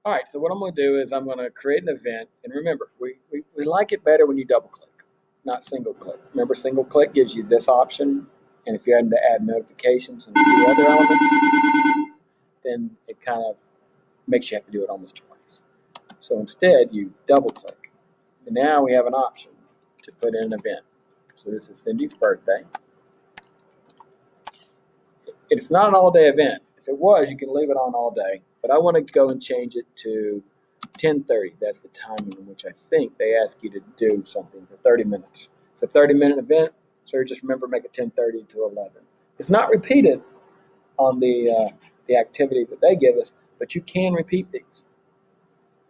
All right, so what I'm going to do is I'm going to create an event. And remember, we like it better when you double click, not single click. Remember, single click gives you this option. And if you had to add notifications and a few other elements, then it kind of makes you have to do it almost twice. So instead, you double click. And now we have an option to put in an event. So this is Cindy's birthday. It's not an all-day event. If it was, you can leave it on all day. But I want to go and change it to 10:30. That's the timing in which I think they ask you to do something for 30 minutes. It's a 30-minute event, so just remember make it 10:30 to 11. It's not repeated on the activity that they give us, but you can repeat these.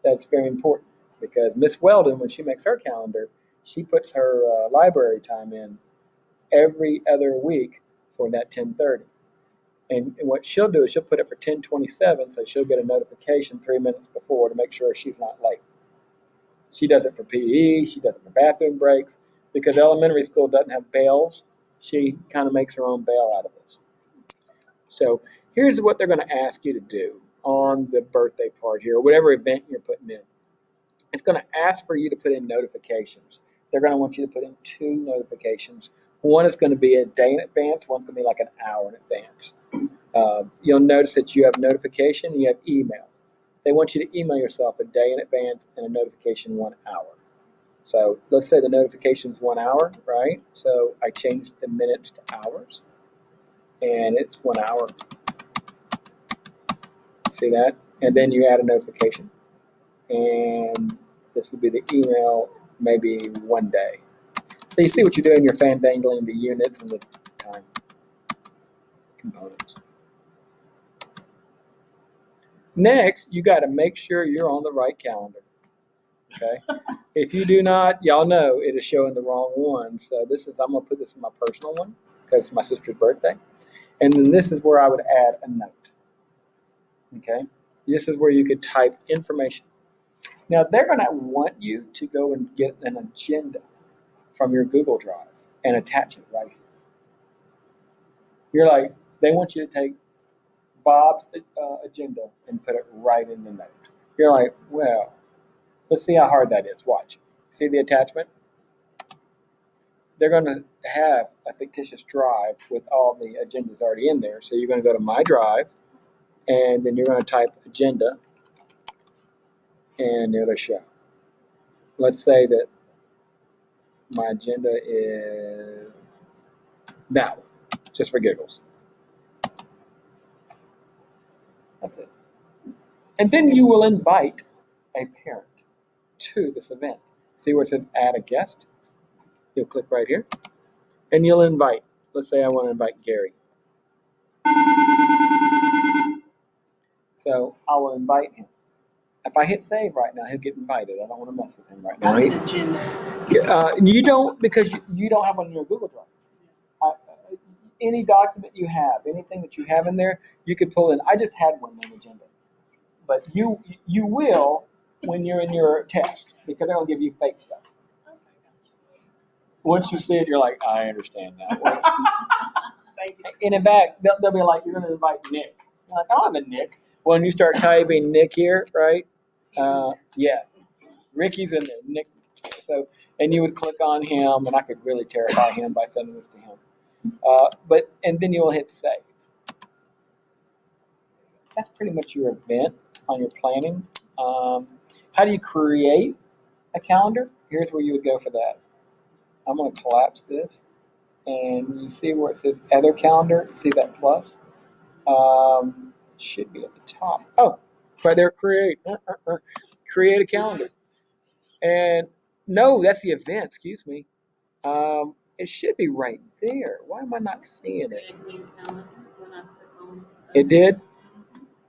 That's very important because Miss Weldon, when she makes her calendar, she puts her library time in every other week for that 10:30. And what she'll do is she'll put it for 10:27, so she'll get a notification 3 minutes before to make sure she's not late. She does it for PE, she does it for bathroom breaks. Because elementary school doesn't have bells, she kind of makes her own bell out of this. So here's what they're going to ask you to do on the birthday part here, or whatever event you're putting in. It's going to ask for you to put in notifications. They're going to want you to put in 2 notifications. One is going to be a day in advance, one's going to be like an hour in advance. You'll notice that you have notification, you have email. They want you to email yourself a day in advance and a notification 1 hour. So let's say the notification's 1 hour, right? So I changed the minutes to hours, and it's 1 hour. See that? And then you add a notification, and this would be the email, maybe 1 day. So you see what you're doing, you're fandangling the units and the time components. Next, you got to make sure you're on the right calendar. Okay? If you do not, y'all know it is showing the wrong one. So I'm going to put this in my personal one because it's my sister's birthday. And then this is where I would add a note. Okay? This is where you could type information. Now, they're going to want you to go and get an agenda from your Google Drive and attach it right here. You're like, they want you to take Bob's agenda and put it right in the note. You're like, well, let's see how hard that is. Watch. See the attachment? They're going to have a fictitious drive with all the agendas already in there. So you're going to go to My Drive, and then you're going to type agenda, and it'll show. Let's say that my agenda is that one, just for giggles. That's it. And then you will invite a parent to this event. See where it says add a guest? You'll click right here, and you'll invite. Let's say I want to invite Gary. So I will invite him. If I hit save right now, he'll get invited. I don't want to mess with him right now. You don't, because you don't have one in your Google Drive. Any document you have, anything that you have in there, you could pull in. I just had one on agenda. But you will when you're in your test, because they're going to give you fake stuff. Once you see it, you're like, I understand now. Thank you. And in fact, they'll be like, you're going to invite Nick. You're like, I don't have a Nick. When you start typing Nick here, right? Yeah. Ricky's in there, Nick. So, and you would click on him, and I could really terrify him by sending this to him. And then you'll hit save. That's pretty much your event on your planning. How do you create a calendar? Here's where you would go for that. I'm going to collapse this, and you see where it says Other Calendar. See that plus? It should be at the top. Oh, right there, Create. Create a calendar. And no, that's the event. Excuse me. It should be right there. Why am I not seeing it? It did?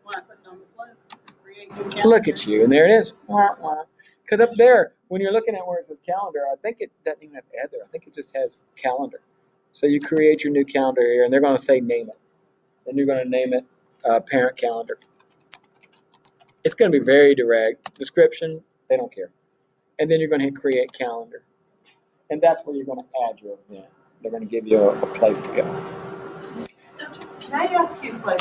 When I clicked on the plus, it says create new calendar. Look at you, and there it is. Because up there, when you're looking at where it says calendar, I think it doesn't even have Other. I think it just has calendar. So you create your new calendar here, and they're going to say name it. Then you're going to name it Parent Calendar. It's going to be very direct. Description, they don't care. And then you're going to hit Create Calendar. And that's where you're going to add your event. They're going to give you a place to go. So can I ask you a question?